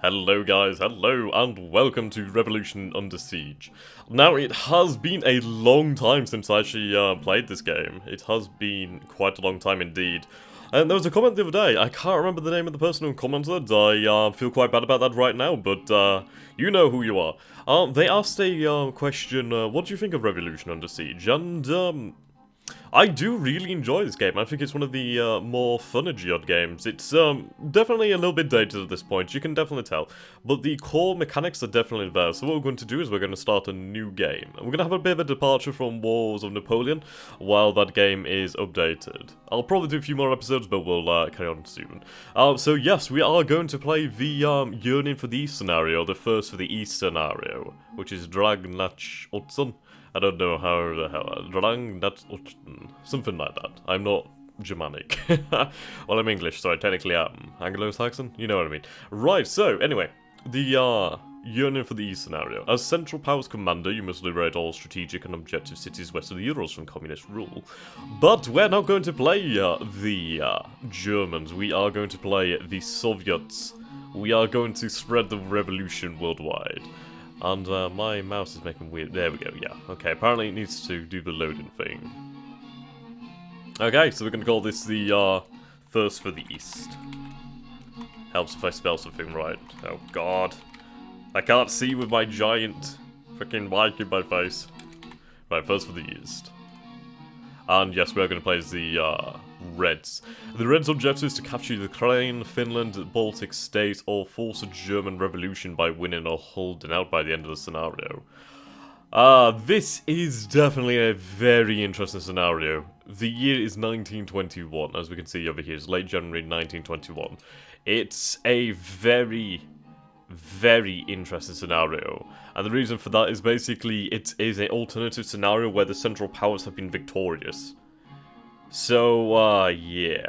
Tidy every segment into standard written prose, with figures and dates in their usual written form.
Hello guys, hello, and welcome to Revolution Under Siege. Now, it has been a long time since I actually played this game. It has been quite a long time indeed. And there was a comment the other day, I can't remember the name of the person who commented, I feel quite bad about that right now, but you know who you are. They asked a question, what do you think of Revolution Under Siege? And I do really enjoy this game. I think it's one of the more fun Geod games. It's definitely a little bit dated at this point, you can definitely tell. But the core mechanics are definitely there, so what we're going to do is we're going to start a new game. And we're going to have a bit of a departure from Wars of Napoleon while that game is updated. I'll probably do a few more episodes, but we'll carry on soon. So yes, we are going to play the Yearning for the East scenario, the first for the East scenario, which is Drang Nach Osten. I don't know how the hell. Drang Nach Osten. Something like that. I'm not Germanic. Well, I'm English, so I technically am Anglo-Saxon. You know what I mean. Right, so, anyway. The Yearning for the East scenario. As Central Powers Commander, you must liberate all strategic and objective cities west of the Urals from communist rule. But we're not going to play the Germans. We are going to play the Soviets. We are going to spread the revolution worldwide. And my mouse is making weird... There we go, yeah. Okay, apparently it needs to do the loading thing. Okay, so we're going to call this the First for the East. Helps if I spell something right. Oh god. I can't see with my giant freaking mic in my face. Right, First for the East. And yes, we're going to play as the Reds. The Reds' objective is to capture Ukraine, Finland, Baltic states, or force a German revolution by winning or holding out by the end of the scenario. This is definitely a very interesting scenario. The year is 1921, as we can see over here. It's late January 1921. It's a very interesting scenario. And the reason for that is basically it is an alternative scenario where the Central Powers have been victorious. So, yeah.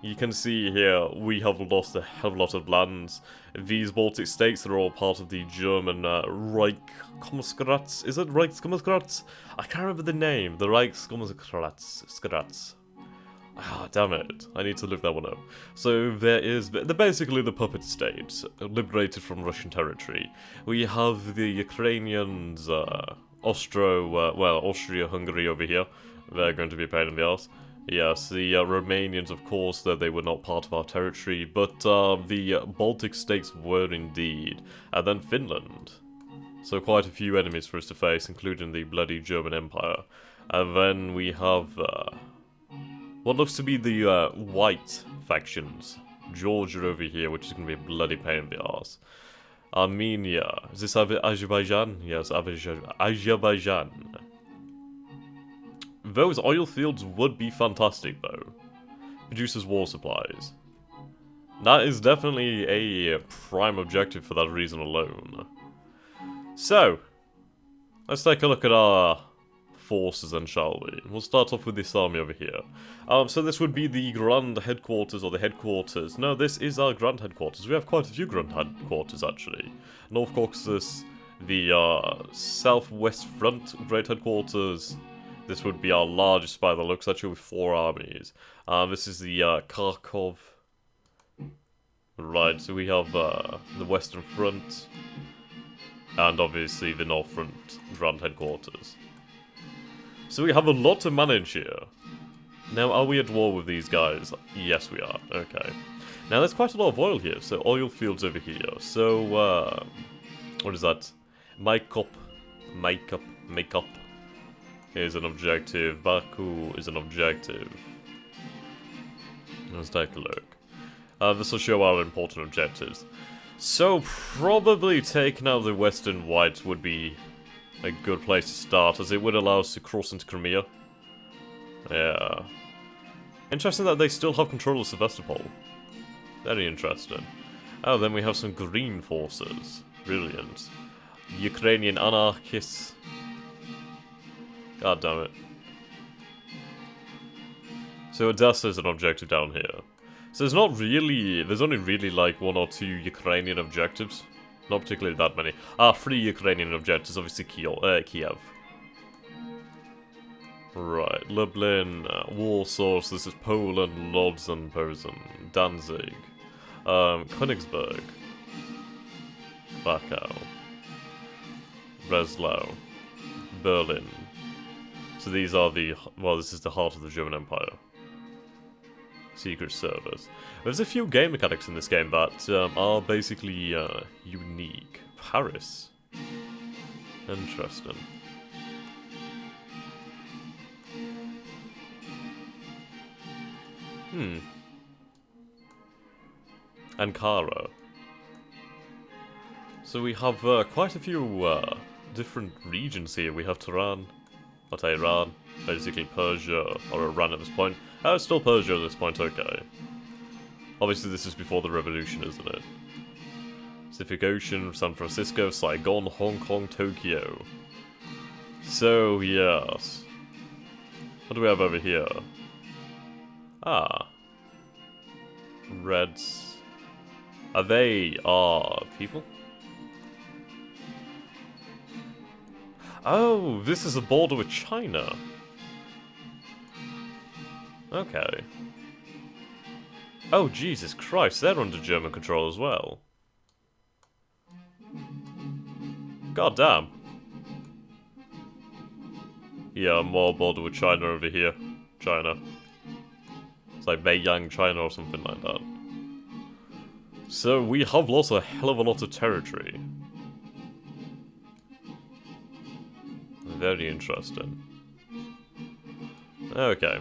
You can see here, we have lost a hell of a lot of lands. These Baltic states are all part of the German Reichskommissariats. Is it Reichskommissariats? I can't remember the name. The Reichskommissariats. Ah, damn it. I need to look that one up. So they're basically the puppet states, liberated from Russian territory. We have the Ukrainians, Austria-Hungary over here. They're going to be a pain in the arse. Yes, the Romanians, of course, that they were not part of our territory, but the Baltic states were indeed. And then Finland. So quite a few enemies for us to face, including the bloody German Empire. And then we have what looks to be the white factions. Georgia over here, which is going to be a bloody pain in the arse. Armenia. Is this Azerbaijan? Yes, Azerbaijan. Those oil fields would be fantastic, though. Produces war supplies. That is definitely a prime objective for that reason alone. So, let's take a look at our forces then, shall we? We'll start off with this army over here. So this would be the Grand Headquarters, or the Headquarters. No, this is our Grand Headquarters. We have quite a few Grand Headquarters, actually. North Caucasus, the Southwest Front Great Headquarters. This would be our largest by the looks, actually, with 4 armies. This is the Kharkov. Right, so we have the Western Front. And obviously the North Front Grand Headquarters. So we have a lot to manage here. Now, are we at war with these guys? Yes, we are. Okay. Now, there's quite a lot of oil here. So, oil fields over here. So, what is that? Makeup is an objective. Baku is an objective. Let's take a look. This will show our important objectives. So, probably taking out the Western Whites would be a good place to start, as it would allow us to cross into Crimea. Yeah. Interesting that they still have control of Sevastopol. Very interesting. Oh, then we have some green forces. Brilliant. Ukrainian anarchists. God damn it. So Odessa is an objective down here. So there's only really like 1 or 2 Ukrainian objectives. Not particularly that many. 3 Ukrainian objectives, obviously Kiev. Right, Lublin, Warsaw, so this is Poland, Lodz and Posen, Danzig, Königsberg. Krakow, Breslau, Berlin. So these are the... well, this is the heart of the German Empire. Secret Service. There's a few game mechanics in this game that are basically unique. Paris. Interesting. Ankara. So we have quite a few different regions here. We have Tehran, not Iran, basically Persia, or Iran at this point. Oh, it's still Persia at this point, okay. Obviously this is before the revolution, isn't it? Pacific Ocean, San Francisco, Saigon, Hong Kong, Tokyo. So, yes. What do we have over here? Ah. Reds. Are they people? Oh, this is a border with China. Okay. Oh, Jesus Christ, they're under German control as well. God damn. Yeah, more border with China over here. China. It's like Beiyang, China or something like that. So we have lost a hell of a lot of territory. Very interesting. Okay.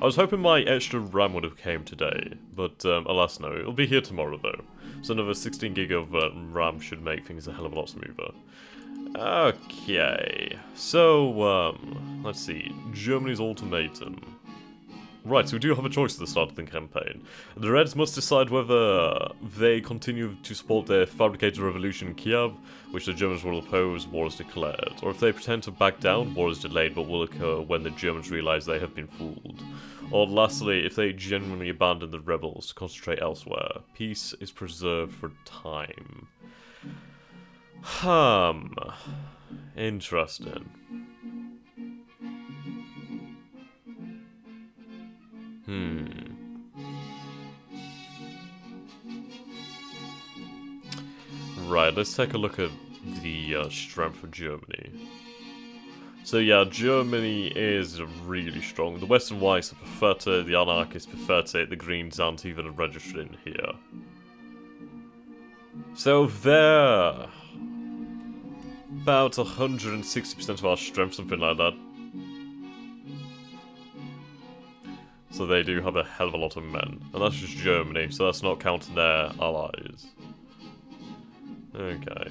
I was hoping my extra RAM would have came today, but alas no, it'll be here tomorrow though. So another 16 gig of RAM should make things a hell of a lot smoother. Okay, so let's see, Germany's ultimatum. Right, so we do have a choice at the start of the campaign. The Reds must decide whether they continue to support their fabricated revolution in Kiev, which the Germans will oppose, war is declared. Or if they pretend to back down, war is delayed but will occur when the Germans realise they have been fooled. Or lastly, if they genuinely abandon the rebels to concentrate elsewhere, peace is preserved for time. Interesting. Right, let's take a look at the strength of Germany. So yeah, Germany is really strong. The Western Whites are pathetic, the Anarchists pathetic, the Greens aren't even registered in here. So they're about 160% of our strength, something like that. So they do have a hell of a lot of men. And that's just Germany, so that's not counting their allies. Okay.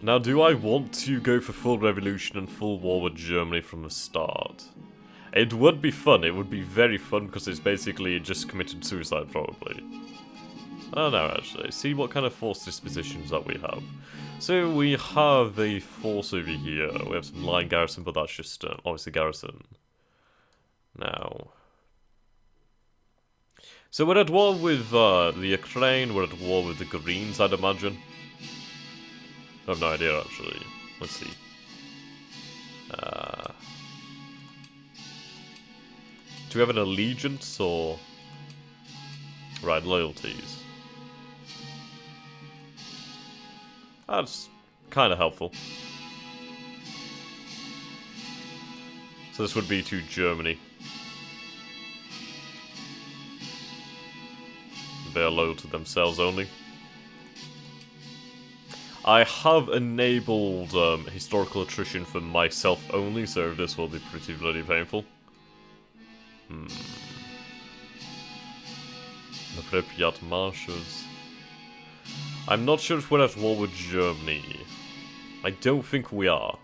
Now, do I want to go for full revolution and full war with Germany from the start? It would be fun. It would be very fun because it's basically just committed suicide, probably. I don't know, actually. See what kind of force dispositions that we have. So we have a force over here. We have some line garrison, but that's just obviously garrison. Now. So we're at war with the Ukraine, we're at war with the Greens, I'd imagine. I have no idea, actually. Let's see. Do we have an allegiance, or... Right, loyalties. That's kind of helpful. So this would be to Germany. They are loyal to themselves only. I have enabled historical attrition for myself only, so this will be pretty bloody painful. The Pripyat marshes. I'm not sure if we're at war with Germany. I don't think we are.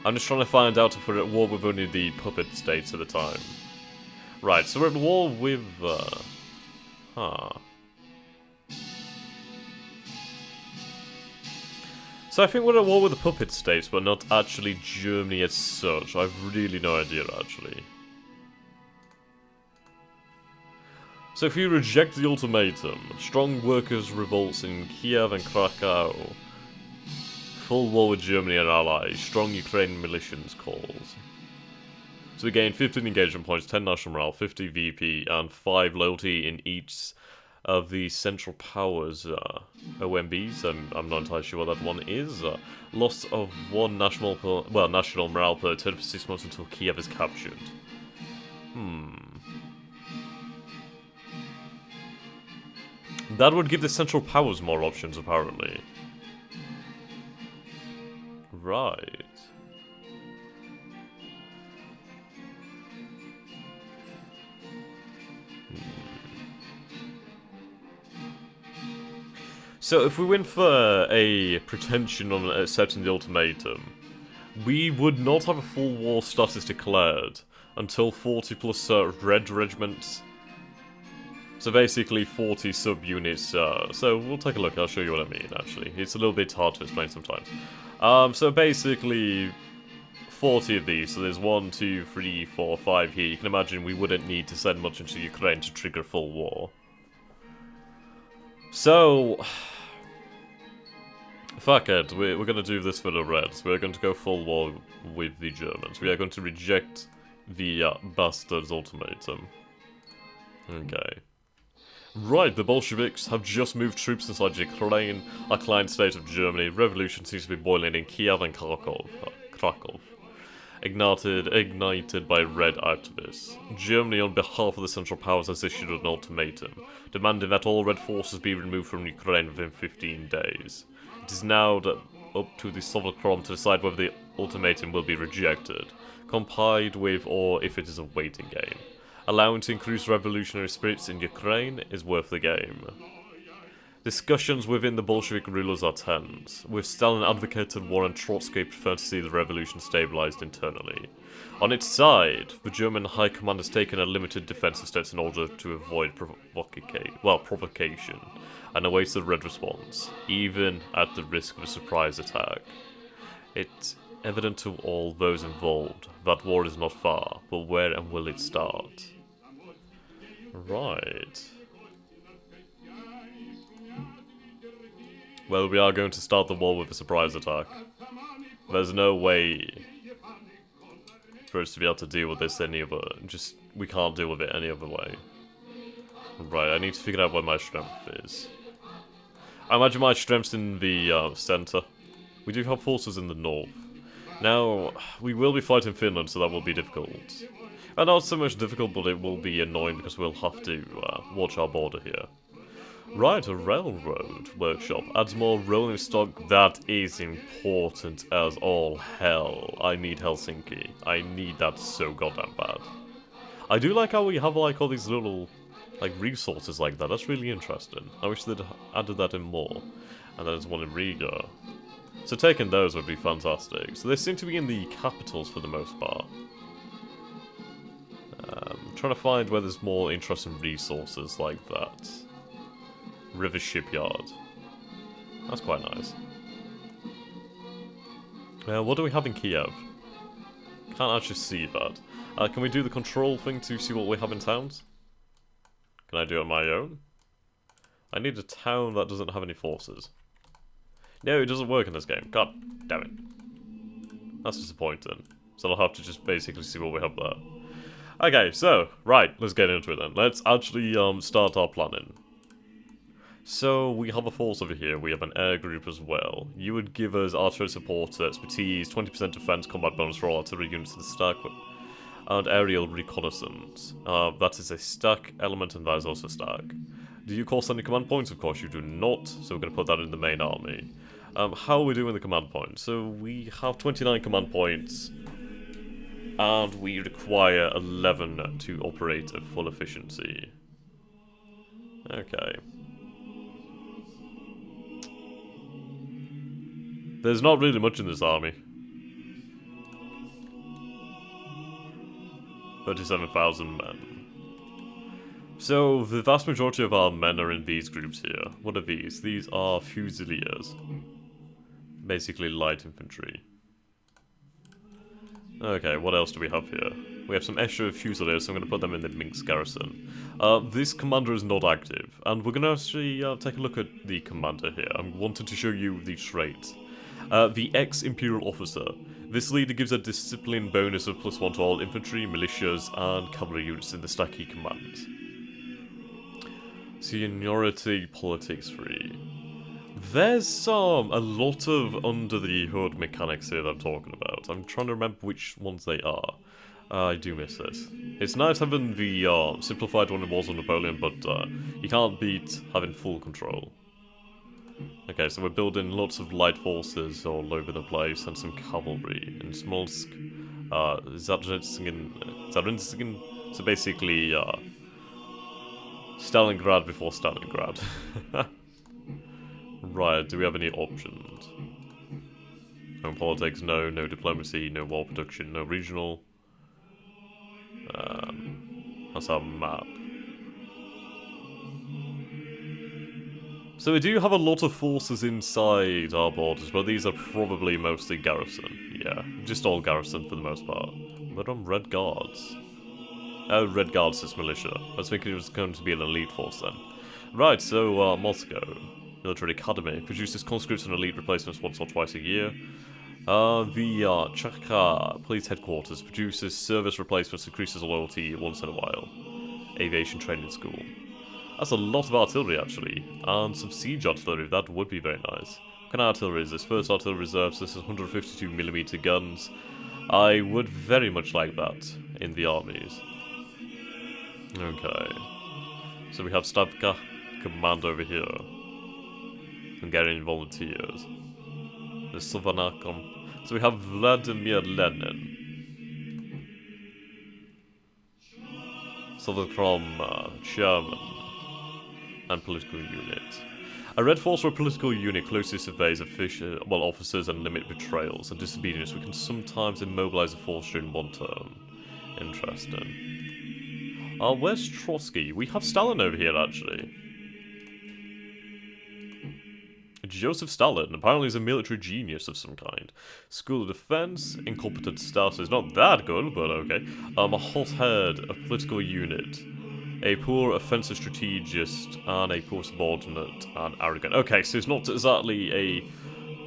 I'm just trying to find out if we're at war with only the puppet states at the time. Right, so we're at war with... So I think we're at war with the puppet states, but not actually Germany as such. I've really no idea, actually. So if we reject the ultimatum, strong workers' revolts in Kiev and Krakow, full war with Germany and allies, strong Ukrainian militias calls. So we gain 15 engagement points, 10 national morale, 50 VP, and 5 loyalty in each of the Central Powers OMBs. I'm not entirely sure what that one is. Loss of 1 national morale per turn for 6 months until Kiev is captured. That would give the Central Powers more options, apparently. Right. So if we went for a pretension on accepting the ultimatum, we would not have a full war status declared until 40 plus red regiments. So basically 40 sub-units, so we'll take a look, I'll show you what I mean actually. It's a little bit hard to explain sometimes. So basically 40 of these, so there's 1, 2, 3, 4, 5 here. You can imagine we wouldn't need to send much into Ukraine to trigger full war. So, fuck it, we're gonna do this for the Reds. We're going to go full war with the Germans. We are going to reject the bastards ultimatum. Okay. Right, the Bolsheviks have just moved troops inside Ukraine, a client state of Germany. Revolution seems to be boiling in Kiev and Krakow. Ignited by red activists. Germany, on behalf of the Central Powers, has issued an ultimatum, demanding that all red forces be removed from Ukraine within 15 days. It is now up to the Soviet to decide whether the ultimatum will be rejected, complied with, or if it is a waiting game. Allowing to increase revolutionary spirits in Ukraine is worth the game. Discussions within the Bolshevik rulers are tense, with Stalin advocated war and Trotsky preferred to see the revolution stabilized internally. On its side, the German High Command has taken a limited defensive steps in order to avoid provocation, and awaits the Red response, even at the risk of a surprise attack. It's evident to all those involved that war is not far, but where and will it start? Right. Well, we are going to start the war with a surprise attack. There's no way for us to be able to deal with this any other... we can't deal with it any other way. Right, I need to figure out where my strength is. I imagine my strength's in the center. We do have forces in the north. Now, we will be fighting Finland, so that will be difficult. And not so much difficult, but it will be annoying because we'll have to watch our border here. Right, a railroad workshop adds more rolling stock. That is important as all hell. I need Helsinki. I need that so goddamn bad. I do like how we have like all these little like resources like that. That's really interesting. I wish they'd added that in more. And there's one in Riga. So taking those would be fantastic. So they seem to be in the capitals for the most part. Trying to find where there's more interesting resources like that. River Shipyard. That's quite nice. What do we have in Kiev? Can't actually see that. Can we do the control thing to see what we have in towns? Can I do it on my own? I need a town that doesn't have any forces. No, it doesn't work in this game. God damn it. That's disappointing. So I'll have to just basically see what we have there. Okay, so, right, let's get into it then. Let's actually start our planning. So, we have a force over here, we have an air group as well. You would give us artillery support, expertise, 20% defense, combat bonus for all artillery units in the stack, and aerial reconnaissance. That is a stack element, and that is also a stack. Do you cost any command points? Of course you do not, so we're going to put that in the main army. How are we doing the command points? So, we have 29 command points, and we require 11 to operate at full efficiency. Okay. There's not really much in this army. 37,000 men. So, the vast majority of our men are in these groups here. What are these? These are Fusiliers. Basically light infantry. Okay, what else do we have here? We have some extra Fusiliers, so I'm going to put them in the Minsk garrison. This commander is not active, and we're going to actually take a look at the commander here. I wanted to show you the traits. The ex-Imperial Officer. This leader gives a discipline bonus of +1 to all infantry, militias, and cavalry units in the stack he commands. Seniority politics 3. There's a lot of under the hood mechanics here that I'm talking about. I'm trying to remember which ones they are. I do miss this. It's nice having the simplified one in Wars of Napoleon, but you can't beat having full control. Okay, so we're building lots of light forces all over the place and some cavalry in Smolsk. Zarinzingen. So basically, Stalingrad before Stalingrad. Right, do we have any options? Home politics, no. No diplomacy, no war production, no regional. That's our map. So we do have a lot of forces inside our borders, but these are probably mostly garrison. Yeah, just all garrison for the most part. But on Red Guards. Oh, Red Guards is militia. I was thinking it was going to be an elite force then. Right, so Moscow. Military Academy. Produces conscripts and elite replacements once or twice a year. The Chakha Police Headquarters produces service replacements, increases loyalty once in a while. Aviation Training School. That's a lot of artillery, actually. And some siege artillery, that would be very nice. What kind of artillery is this? First Artillery Reserve, so this is 152mm guns. I would very much like that in the armies. Okay. So we have Stavka Command over here. Hungarian Volunteers. The Sovanakom. So we have Vladimir Lenin. Sovelkrom, German. And political unit. A red force or a political unit closely surveys officers and limit betrayals and disobedience. We can sometimes immobilize a force during one turn. Interesting. Where's Trotsky? We have Stalin over here, actually. Joseph Stalin apparently is a military genius of some kind. School of Defense, incompetent status is not that good, but okay. A hothead, a political unit. A poor offensive strategist, and a poor subordinate, and arrogant. Okay, so it's not exactly a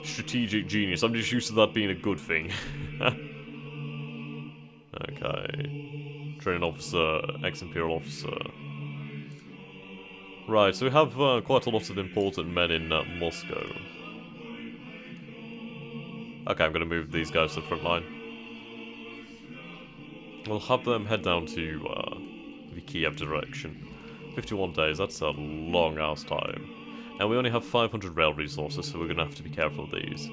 strategic genius. I'm just used to that being a good thing. Okay. Training officer, ex-imperial officer. Right, so we have quite a lot of important men in Moscow. Okay, I'm going to move these guys to the front line. We'll have them head down to the Kiev direction. 51 days, that's a long-ass time. And we only have 500 rail resources, so we're going to have to be careful of these.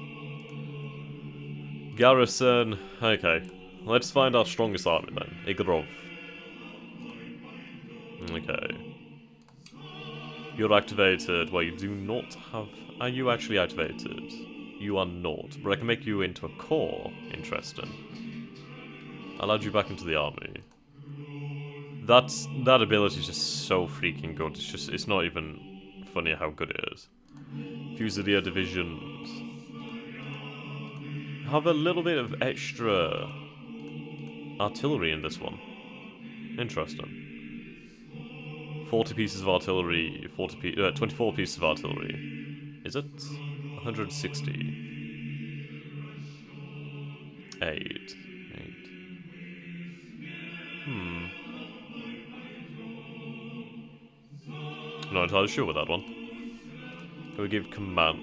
Garrison, okay. Let's find our strongest army then. Igorov. Okay. You're activated. Well, you do not have... Are you actually activated? You are not. But I can make you into a corps. Interesting. I'll add you back into the army. That ability is just so freaking good. It's not even funny how good it is. Fusilier divisions. Have a little bit of extra artillery in this one. Interesting. 40 pieces of artillery, 24 pieces of artillery. Is it? 160. 8. I'm not entirely sure with that one. Can we give command?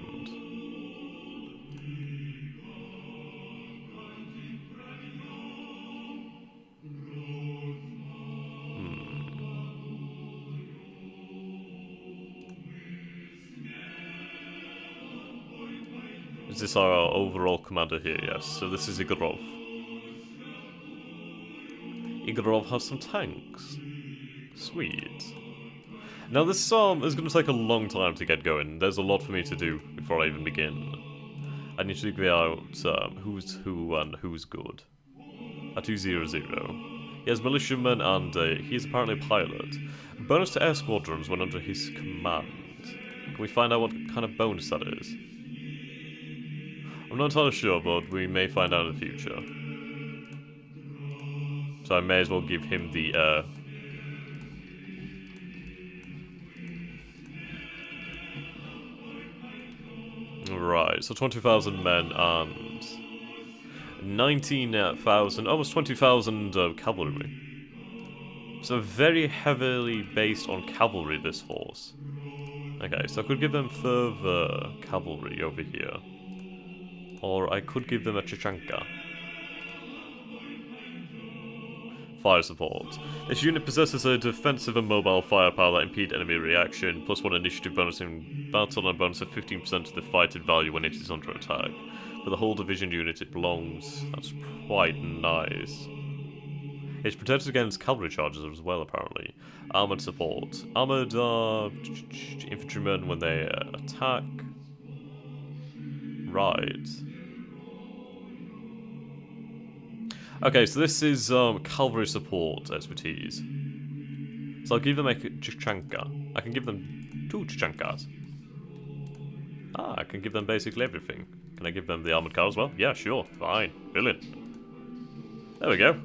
Is this our overall commander here? Yes, so this is Igorov. Igorov has some tanks. Sweet. Now this is going to take a long time to get going. There's a lot for me to do before I even begin. I need to figure out who's who and who's good. A 200. He has militiamen and he is apparently a pilot. Bonus to air squadrons when under his command. Can we find out what kind of bonus that is? I'm not entirely sure, but we may find out in the future. So I may as well give him the Right, so 20,000 men and 19,000, almost 20,000 cavalry. So very heavily based on cavalry, this force. Okay, so I could give them further cavalry over here. Or I could give them a Chichanka. Fire support. This unit possesses a defensive and mobile firepower that impede enemy reaction, plus 1 initiative bonus in battle and a bonus of 15% to the fighting value when it is under attack. For the whole division unit it belongs. That's quite nice. It's protected against cavalry charges as well, apparently. Armored support. Armored infantrymen when they attack. Right. Okay, so this is cavalry support expertise. So I'll give them a Chichanka. I can give them 2 Chichankas. Ah, I can give them basically everything. Can I give them the armored car as well? Yeah, sure. Fine. Brilliant. There we go.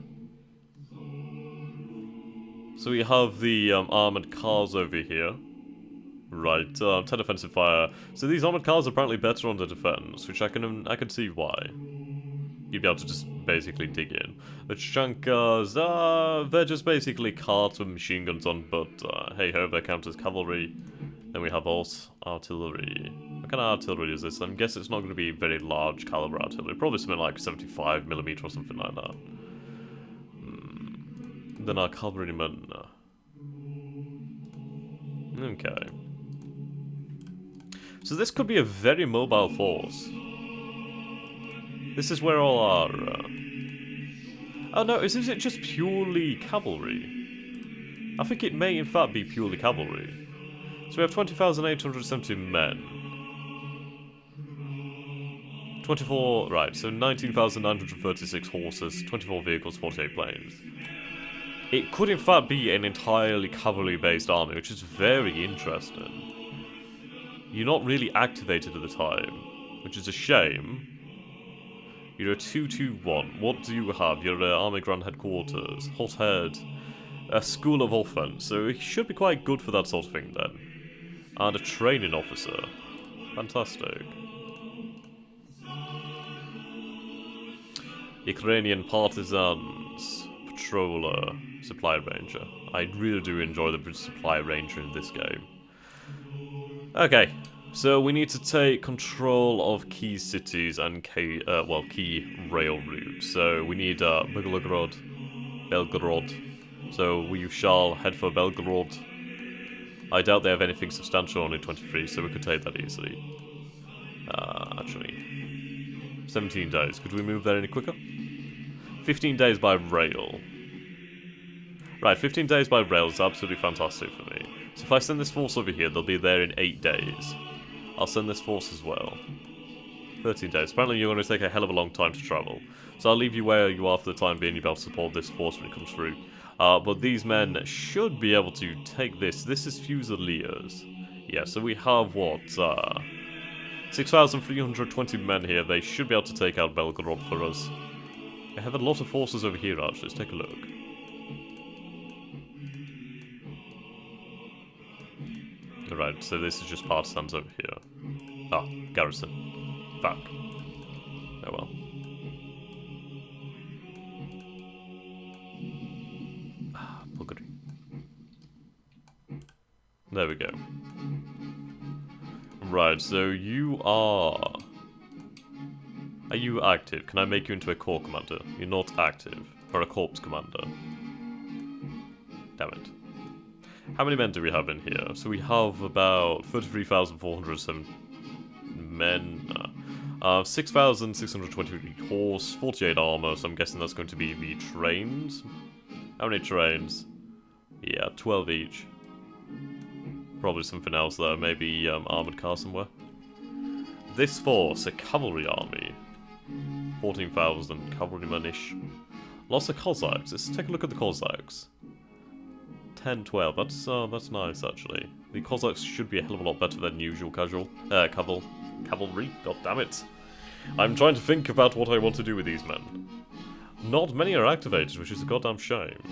So we have the armored cars over here. Right, 10 offensive fire. So these armored cars are apparently better on the defense, which I can see why. You'd be able to just basically dig in. The Chichankas, they're just basically carts with machine guns on, but hey ho, they count as cavalry. Then we have horse artillery. What kind of artillery is this? I guess it's not going to be very large caliber artillery. Probably something like 75mm or something like that. Then our cavalrymen. Okay. So this could be a very mobile force. This is where all our... Oh no, is it just purely cavalry? I think it may in fact be purely cavalry. So we have 20,870 men. 24... Right, so 19,936 horses, 24 vehicles, 48 planes. It could in fact be an entirely cavalry-based army, which is very interesting. You're not really activated at the time, which is a shame. You're a 221. What do you have? You're Army Grand Headquarters, Hothead, a School of Offense, so it should be quite good for that sort of thing then. And a training officer. Fantastic. Ukrainian Partisans, Patroller, Supply Ranger. I really do enjoy the Supply Ranger in this game. Okay, so we need to take control of key cities and key rail routes. So we need Belgorod. So we shall head for Belgorod. I doubt they have anything substantial, only 23, so we could take that easily. Actually, 17 days. Could we move there any quicker? 15 days by rail. Right, 15 days by rail is absolutely fantastic for me. So if I send this force over here, they'll be there in 8 days. I'll send this force as well. 13 days. Apparently you're going to take a hell of a long time to travel. So I'll leave you where you are for the time being. You'll be able to support this force when it comes through. But these men should be able to take this. This is Fusiliers. Yeah, so we have what? 6,320 men here. They should be able to take out Belgorod for us. I have a lot of forces over here actually. Let's take a look. Right, so this is just partisans over here. Ah, garrison. Fuck. Oh well. Ah, buggery. There we go. Right, so you are... Are you active? Can I make you into a corps commander? You're not active. Or a corps commander. Damn it. How many men do we have in here? So we have about 33,407 men. 6,620 horse, 48 armor, so I'm guessing that's going to be the trains. How many trains? Yeah, 12 each. Probably something else though, maybe armored car somewhere. This force, a cavalry army. 14,000 cavalrymen-ish. Lots of Cossacks. Let's take a look at the Cossacks. 10, 12. That's nice, actually. The Cossacks should be a hell of a lot better than usual cavalry. God damn it. I'm trying to think about what I want to do with these men. Not many are activated, which is a goddamn shame.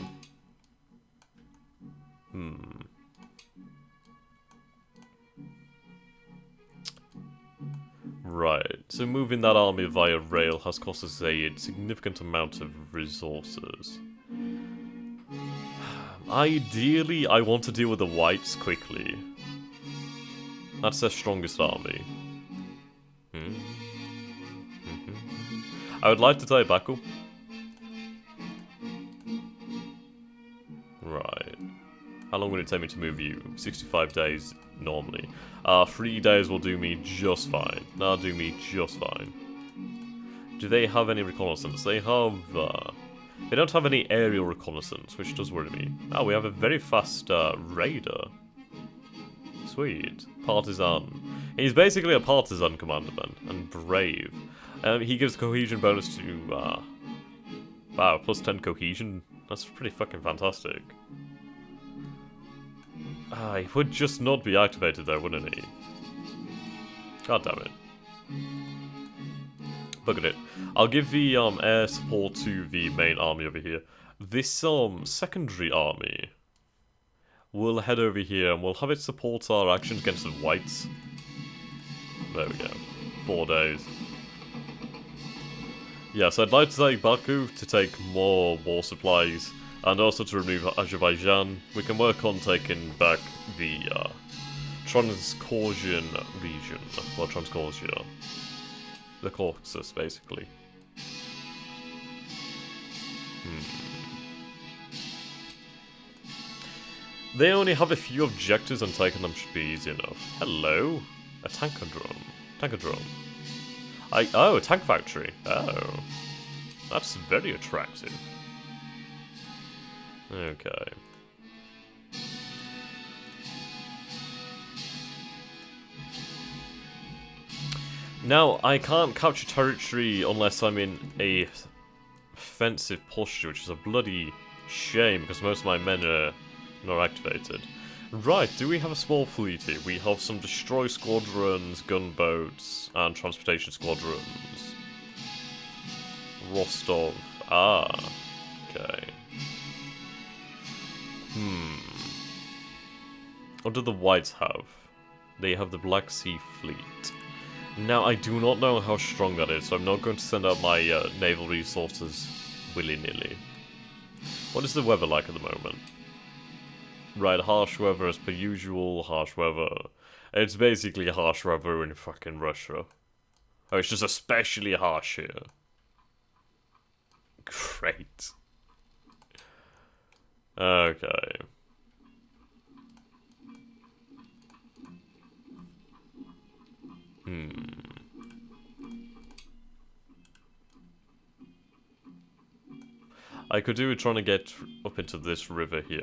So moving that army via rail has cost us a significant amount of resources. Ideally, I want to deal with the whites quickly. That's their strongest army. I would like to tie it back up. Right. How long would it take me to move you? 65 days normally. 3 days will do me just fine. That'll do me just fine. Do they have any reconnaissance? They have, they don't have any aerial reconnaissance, which does worry me. Oh, we have a very fast, raider. Sweet. Partisan. He's basically a partisan commander then, and brave. He gives cohesion bonus to, wow, plus 10 cohesion. That's pretty fucking fantastic. He would just not be activated though, wouldn't he? God damn it. Look at it. I'll give the air support to the main army over here. This secondary army will head over here and we'll have it support our actions against the whites. There we go. 4 days. Yes, I'd like to take Baku to take more war supplies and also to remove Azerbaijan. We can work on taking back the Transcaucasus region. Well, Transcaucasus. The Caucasus, basically. They only have a few objectives and taking them should be easy enough. Hello? A tankadrome. Tankadrome. Oh, a tank factory. Oh. That's very attractive. Okay. Now, I can't capture territory unless I'm in a offensive posture, which is a bloody shame because most of my men are not activated. Right, do we have a small fleet here? We have some destroy squadrons, gunboats, and transportation squadrons. Rostov. Ah. Okay. What do the whites have? They have the Black Sea Fleet. Now, I do not know how strong that is, so I'm not going to send out my naval resources willy-nilly. What is the weather like at the moment? Right, harsh weather as per usual, harsh weather. It's basically harsh weather in fucking Russia. Oh, it's just especially harsh here. Great. Okay. I could do with trying to get up into this river here.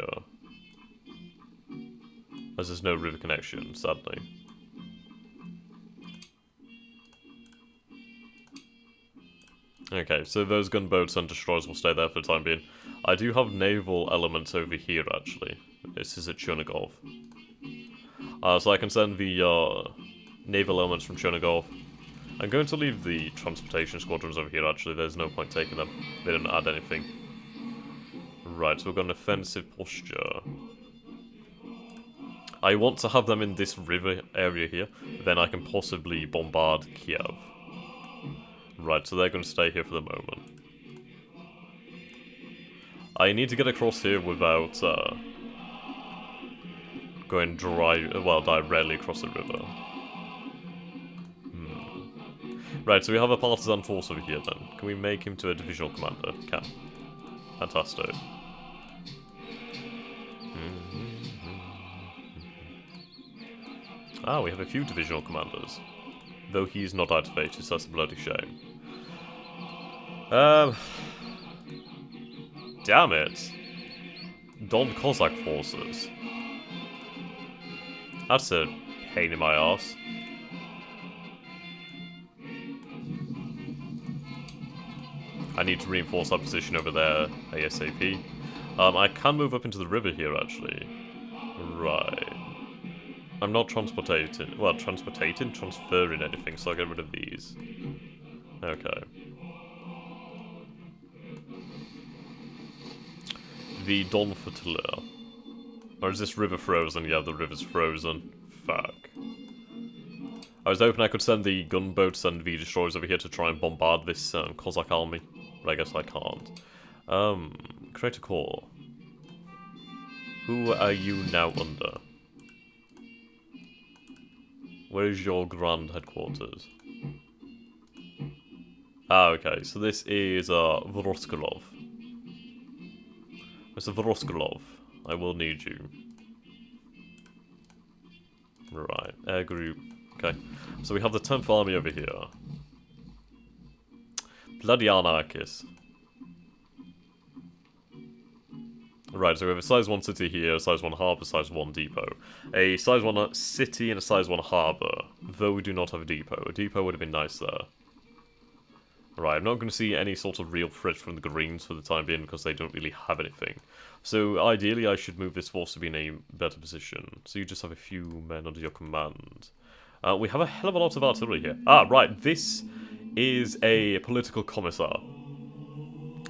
As there's no river connection, sadly. Okay, so those gunboats and destroyers will stay there for the time being. I do have naval elements over here, actually. This is at Chernigov. So I can send the naval elements from Chernigov. I'm going to leave the transportation squadrons over here, actually. There's no point taking them. They don't add anything. Right, so we've got an offensive posture. I want to have them in this river area here. Then I can possibly bombard Kiev. Right, so they're going to stay here for the moment. I need to get across here without going directly across the river. Right, so we have a partisan force over here then. Can we make him to a divisional commander? Can. Fantastic. Ah, we have a few divisional commanders. Though he's not activated, so that's a bloody shame. Damn it. Don Cossack forces. That's a pain in my arse. I need to reinforce our position over there ASAP. I can move up into the river here, actually. Right. I'm not transferring anything, so I'll get rid of these. Okay. The Don Flotilla. Or is this river frozen? Yeah, the river's frozen. Fuck. I was hoping I could send the gunboats and V-destroyers over here to try and bombard this Cossack army, but I guess I can't. Create a corps. Who are you now under? Where is your grand headquarters? Ah, okay, so this is Voroskolov. Mr. Voroskolov, I will need you. Right, air group. Okay, so we have the 10th army over here. Bloody anarchists. Right, so we have a size 1 city here, a size 1 harbour, size 1 depot. A size 1 city and a size 1 harbour, though we do not have a depot. A depot would have been nice there. Right, I'm not going to see any sort of real threat from the Greens for the time being because they don't really have anything. So ideally I should move this force to be in a better position. So you just have a few men under your command. We have a hell of a lot of artillery here. Ah, right, this is a political commissar.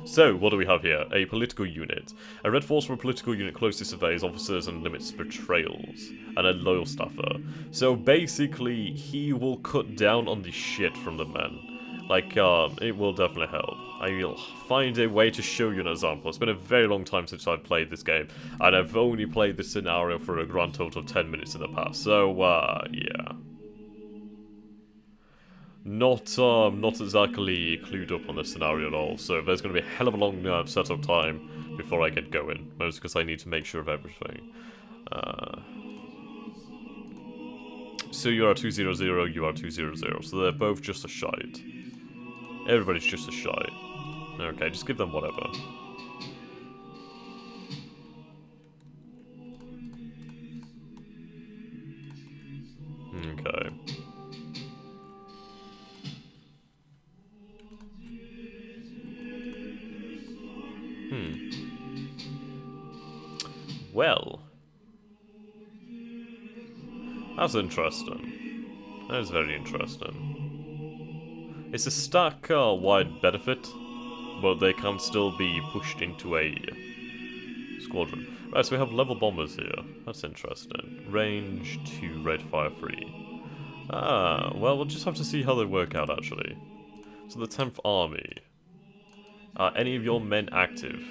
So, what do we have here? A political unit. A red force from a political unit closely surveys officers and limits betrayals. And a loyal staffer. So basically, he will cut down on the shit from the men. Like, it will definitely help. I will find a way to show you an example. It's been a very long time since I've played this game, and I've only played this scenario for a grand total of 10 minutes in the past, so, yeah. Not exactly clued up on this scenario at all, so there's going to be a hell of a long setup time before I get going, mostly because I need to make sure of everything. So you are 200, you are 200, so they're both just a shite. Everybody's just a shite. Okay, just give them whatever. Okay. Well. That's interesting. That is very interesting. It's a stack-wide benefit, but they can still be pushed into a squadron. Right, so we have level bombers here. That's interesting. Range 2, rate fire 3. Ah, well, we'll just have to see how they work out, actually. So the 10th Army. Are any of your men active?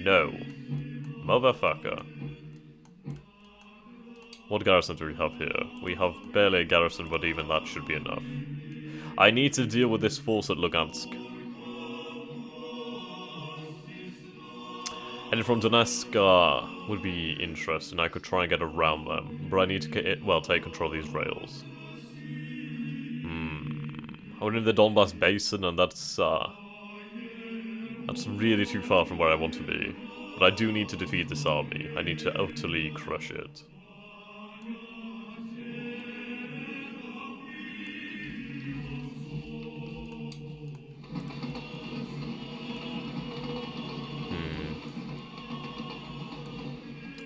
No. Motherfucker. What garrison do we have here? We have barely a garrison, but even that should be enough. I need to deal with this force at Lugansk. And from Donetsk would be interesting. I could try and get around them, but I need to take control of these rails. I'm in the Donbass Basin, and that's really too far from where I want to be. But I do need to defeat this army. I need to utterly crush it.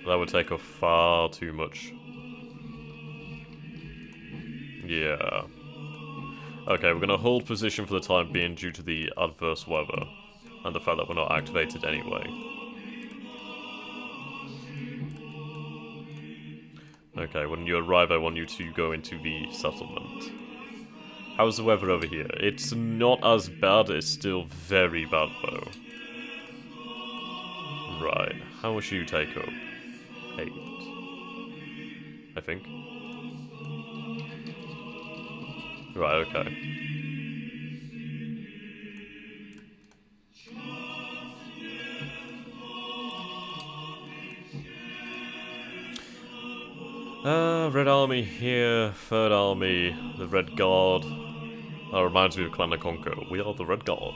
That would take up far too much. Yeah. Okay, we're gonna hold position for the time being due to the adverse weather. And the fact that we're not activated anyway. Okay, when you arrive I want you to go into the settlement. How's the weather over here? It's not as bad, it's still very bad though. Right, how much do you take up? 8. I think. Right, okay. Red Army here, Third Army, the Red Guard. That reminds me of Clan Nakonko. We are the Red Guard.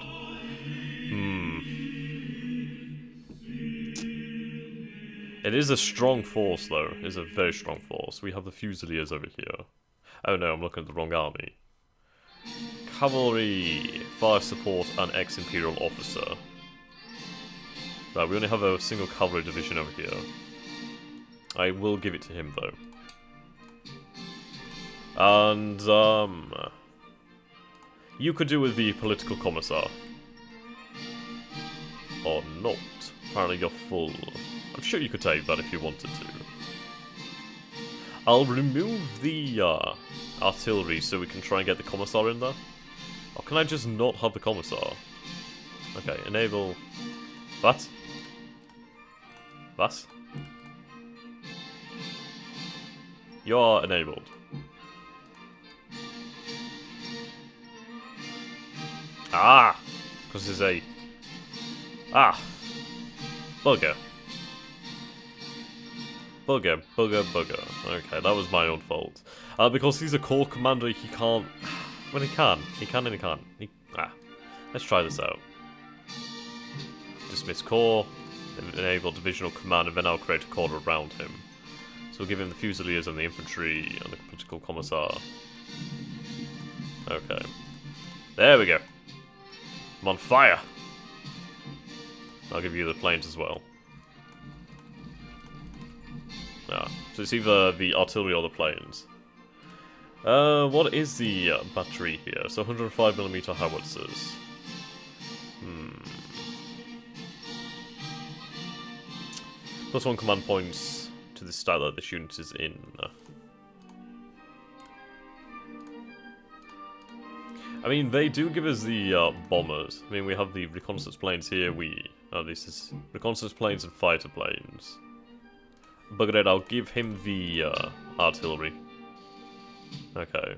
It is a strong force, though. It is a very strong force. We have the Fusiliers over here. Oh no, I'm looking at the wrong army. Cavalry, fire support, and ex-Imperial officer. Right, we only have a single cavalry division over here. I will give it to him, though. And, you could do with the political commissar. Or not. Apparently you're full. I'm sure you could take that if you wanted to. I'll remove the artillery so we can try and get the commissar in there. Or can I just not have the commissar? Okay, enable... What? What? You are enabled. Ah! Because there's a... Ah! Bugger. Bugger, bugger, bugger. Okay, that was my own fault. Because he's a core commander, he can't... Well, he can. He can and he can't. Let's try this out. Dismiss core, enable divisional command, and then I'll create a core around him. So we'll give him the Fusiliers and the infantry and the political commissar. Okay. There we go. I'm on fire! I'll give you the planes as well. So it's either the artillery or the planes. What is the battery here? So 105mm howitzers. +1 command points to the stat that this unit is in. I mean, they do give us the bombers. I mean, we have the reconnaissance planes here. This is reconnaissance planes and fighter planes. Bugger it, I'll give him the artillery. Okay.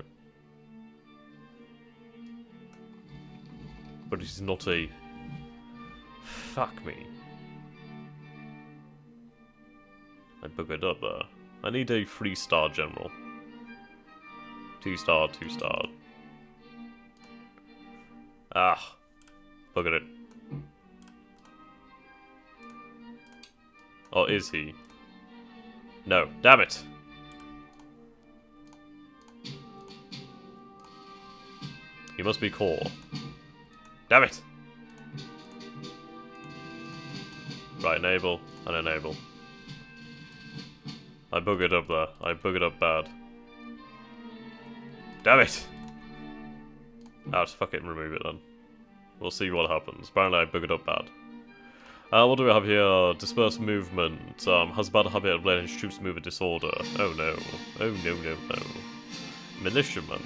But he's not a... Fuck me. I buggered up there. I need a 3-star general. 2-star, 2-star. Ah. Buggered it. Or is he? No, damn it! He must be core. Damn it! Right, enable, and enable. I buggered up there. I buggered up bad. Damn it! Just fuck it and remove it then. We'll see what happens. Apparently I buggered up bad. What do we have here? Dispersed movement. Has a bad habit of letting his troops move in disorder. Oh no. Oh no, no, no. Militiaman.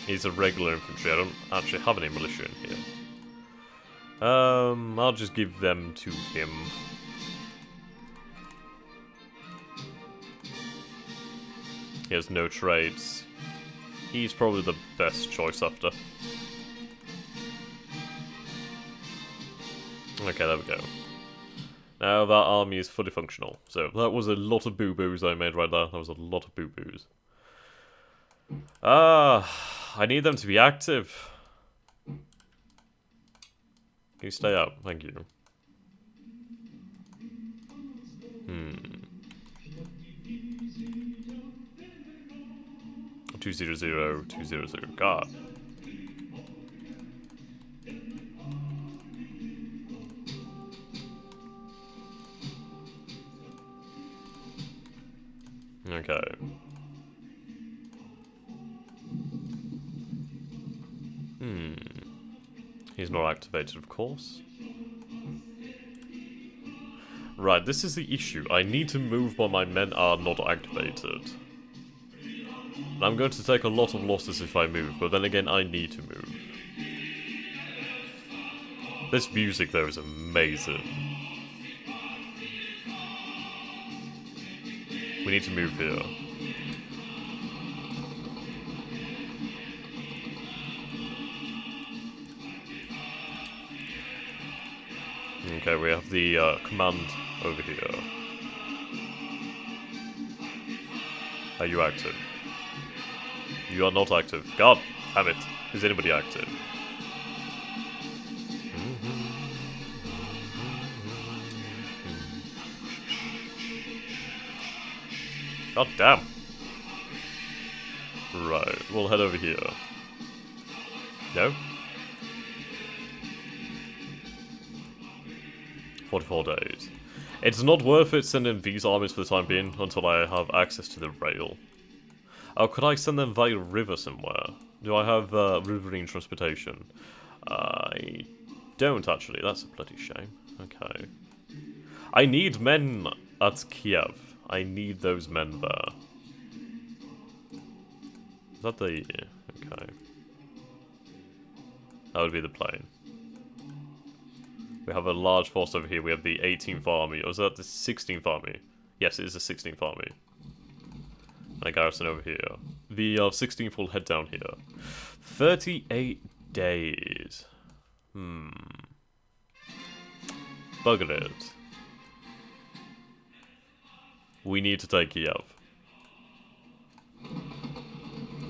He's a regular infantry. I don't actually have any militia in here. I'll just give them to him. He has no trades. He's probably the best choice after. Okay, there we go. Now that army is fully functional. So that was a lot of boo-boos I made right there. That was a lot of boo-boos. I need them to be active. Can you stay up? Thank you. 200, 200. God. Okay. He's not activated, of course. Right, this is the issue. I need to move while my men are not activated. And I'm going to take a lot of losses if I move, but then again, I need to move. This music, though, is amazing. We need to move here. Okay, we have the command over here. Are you active? You are not active. God damn it. Is anybody active? God damn. Right, we'll head over here. No? 44 days. It's not worth it sending these armies for the time being until I have access to the rail. Oh, could I send them via river somewhere? Do I have riverine transportation? I don't actually, that's a bloody shame. Okay. I need men at Kiev. I need those men there. Is that the... okay. That would be the plane. We have a large force over here. We have the 18th Army. Or is that the 16th Army? Yes, it is the 16th Army. And a garrison over here. The 16th will head down here. 38 days. Bugger it. We need to take Kiev.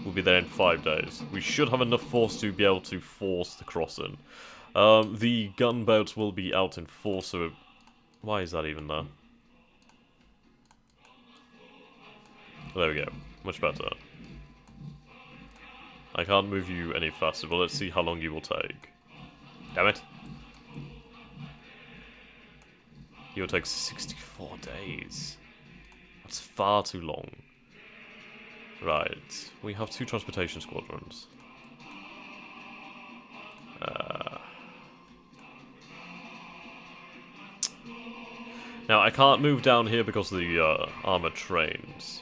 We'll be there in 5 days. We should have enough force to be able to force the crossing. The gunboats will be out in force, so... why is that even there? There we go. Much better. I can't move you any faster, but let's see how long you will take. Damn it. You'll take 64 days. That's far too long. Right. We have 2 transportation squadrons. Now, I can't move down here because of the armored trains.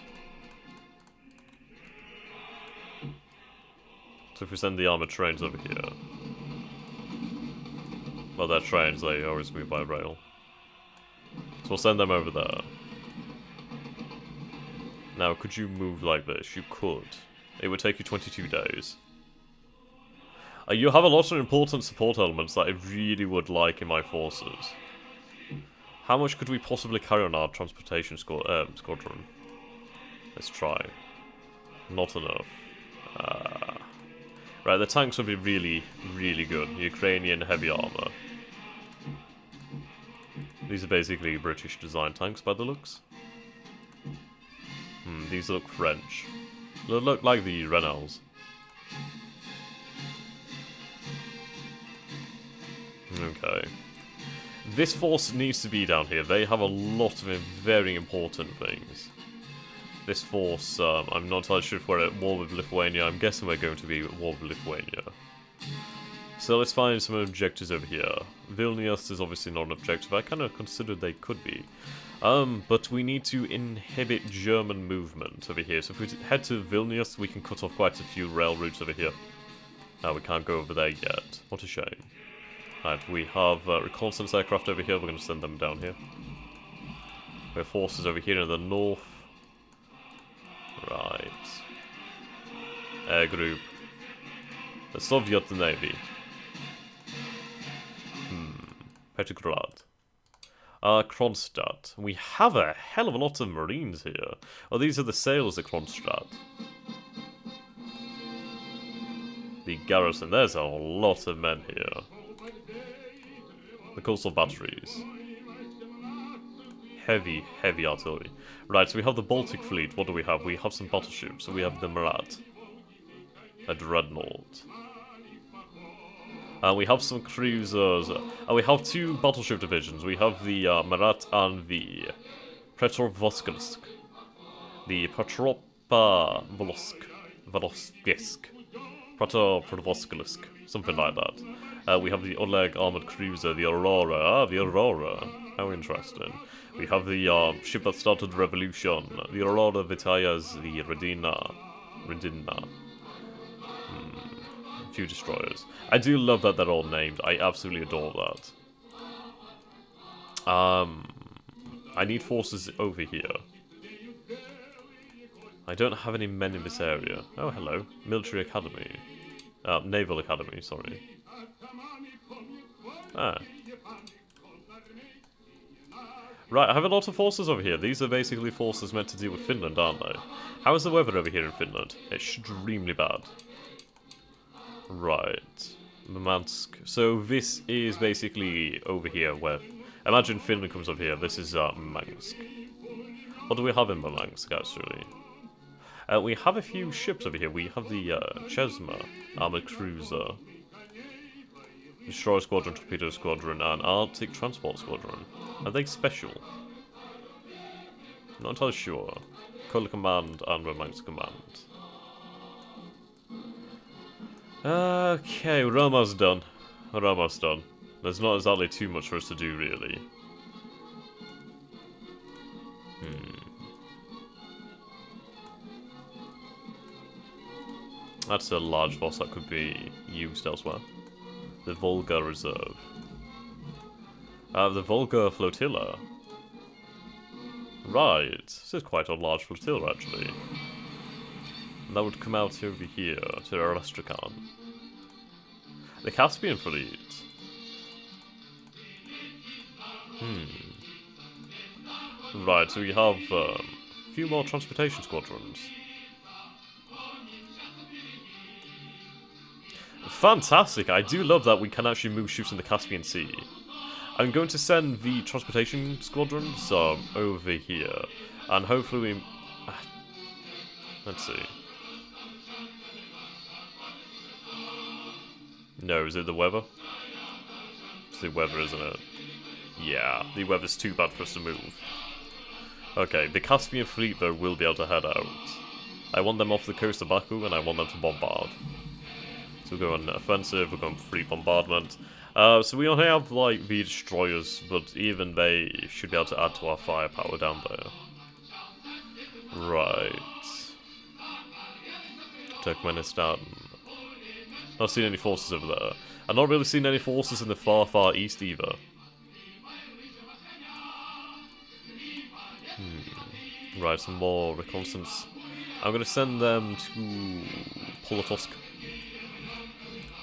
So if we send the armored trains over here... well, they're trains, they always move by rail. So we'll send them over there. Now, could you move like this? You could. It would take you 22 days. You have a lot of important support elements that I really would like in my forces. How much could we possibly carry on our transportation squadron? Let's try. Not enough. Right, the tanks would be really, really good. Ukrainian heavy armor. These are basically British design tanks by the looks. These look French. They look like the Renaults. Okay. This force needs to be down here. They have a lot of very important things. This force, I'm not entirely sure if we're at war with Lithuania. I'm guessing we're going to be at war with Lithuania. So let's find some objectives over here. Vilnius is obviously not an objective. I kind of considered they could be. But we need to inhibit German movement over here. So if we head to Vilnius, we can cut off quite a few rail routes over here. We can't go over there yet. What a shame. Right, we have reconnaissance aircraft over here. We're going to send them down here. We have forces over here in the north. Right. Air group. The Soviet Navy. Petrograd. Kronstadt. We have a hell of a lot of Marines here. Oh, these are the sailors at Kronstadt. The garrison. There's a lot of men here. The coastal batteries. Heavy, heavy artillery. Right, so we have the Baltic Fleet. What do we have? We have some battleships. So we have the Marat. A Dreadnought. We have some cruisers. We have 2 battleship divisions. We have the Marat and the Petrovskosk. The Petropavlovsk. Petropavlovsk. Something like that. We have the Oleg armored cruiser, the Aurora. The Aurora. How interesting. We have the ship that started the revolution. The Aurora Vitaya's the Redina. Few destroyers. I do love that they're all named. I absolutely adore that. I need forces over here. I don't have any men in this area. Oh, hello. Military Academy. Naval Academy, sorry. Right, I have a lot of forces over here. These are basically forces meant to deal with Finland, aren't they? How is the weather over here in Finland? Extremely bad. Right. Murmansk. So this is basically over here where... imagine Finland comes up here. This is Murmansk. What do we have in Murmansk, actually? We have a few ships over here. We have the Chesma armored cruiser. Destroyer Squadron, Torpedo Squadron, and Arctic Transport Squadron. Are they special? Not entirely sure. Cola Command and Murmansk Command. Okay, we're almost done. We're almost done. There's not exactly too much for us to do, really. That's a large force that could be used elsewhere. The Volga Reserve. The Volga Flotilla. Right, this is quite a large flotilla actually. And that would come out over here to Arastrakhan. The Caspian Fleet. Right, so we have a few more transportation squadrons. Fantastic! I do love that we can actually move ships in the Caspian Sea. I'm going to send the transportation squadrons over here, and hopefully we... let's see. No, is it the weather? It's the weather, isn't it? Yeah, the weather's too bad for us to move. Okay, the Caspian Fleet, though, will be able to head out. I want them off the coast of Baku, and I want them to bombard. So we're going offensive, we're going fleet bombardment. So we only have, like, the destroyers, but even they should be able to add to our firepower down there. Right. Turkmenistan. Not seen any forces over there. I've not really seen any forces in the far, far east either. Right, some more reconnaissance. I'm going to send them to Polotosk.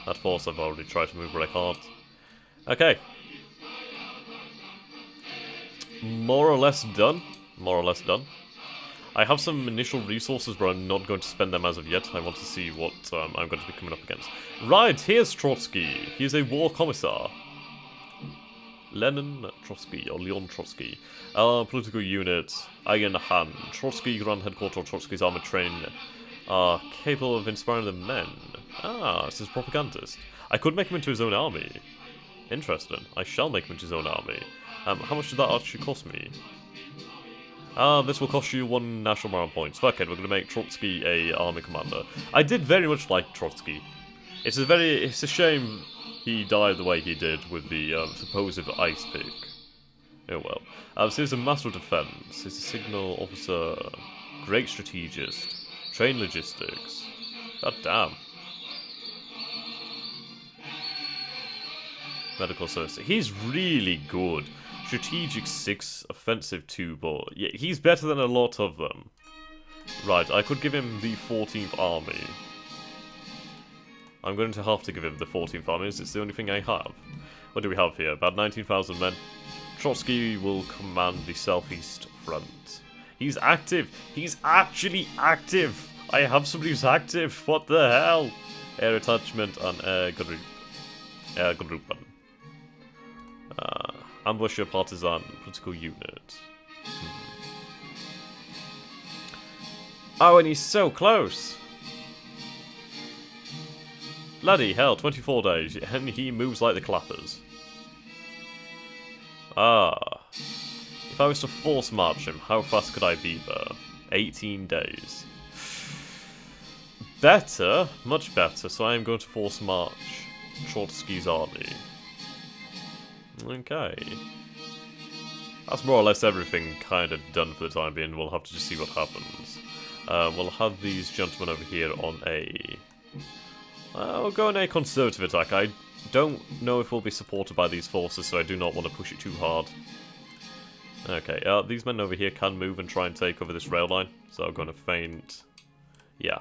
That force I've already tried to move, but I can't. Okay. More or less done. More or less done. I have some initial resources, but I'm not going to spend them as of yet. I want to see what I'm going to be coming up against. Right, here's Trotsky. He's a war commissar. Lenin Trotsky, or Leon Trotsky. Political unit, Iron Hand. Trotsky, Grand Headquarter of Trotsky's Armored Training. Capable of inspiring the men. This is propagandist. I could make him into his own army. Interesting. I shall make him into his own army. How much did that actually cost me? This will cost you 1 national morale points. Fuck it, we're going to make Trotsky a army commander. I did very much like Trotsky. It's a shame he died the way he did with the supposed ice pick. Oh well. So he's a master of defense. He's a signal officer. Great strategist. Train logistics. God damn. Medical service. He's really good. Strategic 6, offensive 2, but yeah, he's better than a lot of them. Right, I could give him the 14th Army. I'm going to have to give him the 14th Army, as it's the only thing I have. What do we have here? About 19,000 men. Trotsky will command the southeast front. He's active! He's actually active! I have somebody who's active! What the hell? Air attachment and air Gruppen. Ambusher partisan political unit. Oh, and he's so close! Bloody hell, 24 days, and he moves like the clappers. If I was to force march him, how fast could I be there? 18 days. Better, much better, so I am going to force march Trotsky's army. Okay. That's more or less everything kind of done for the time being. We'll have to just see what happens. We'll have these gentlemen over here on a... We'll go on a conservative attack. I don't know if we'll be supported by these forces, so I do not want to push it too hard. Okay, these men over here can move and try and take over this rail line, so I'm going to feint. Yeah,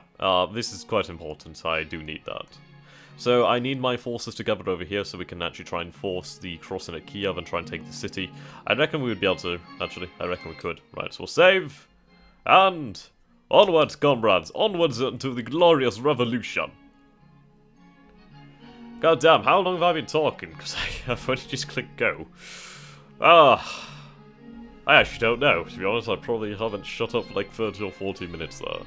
this is quite important. I do need that. So I need my forces to gather over here so we can actually try and force the crossing at Kiev and try and take the city. I reckon we would be able to, actually. I reckon we could. Right, so we'll save. And onwards, comrades. Onwards into the glorious revolution. God damn, how long have I been talking? Because I've only just clicked go. I actually don't know. To be honest, I probably haven't shut up for like 30 or 40 minutes there.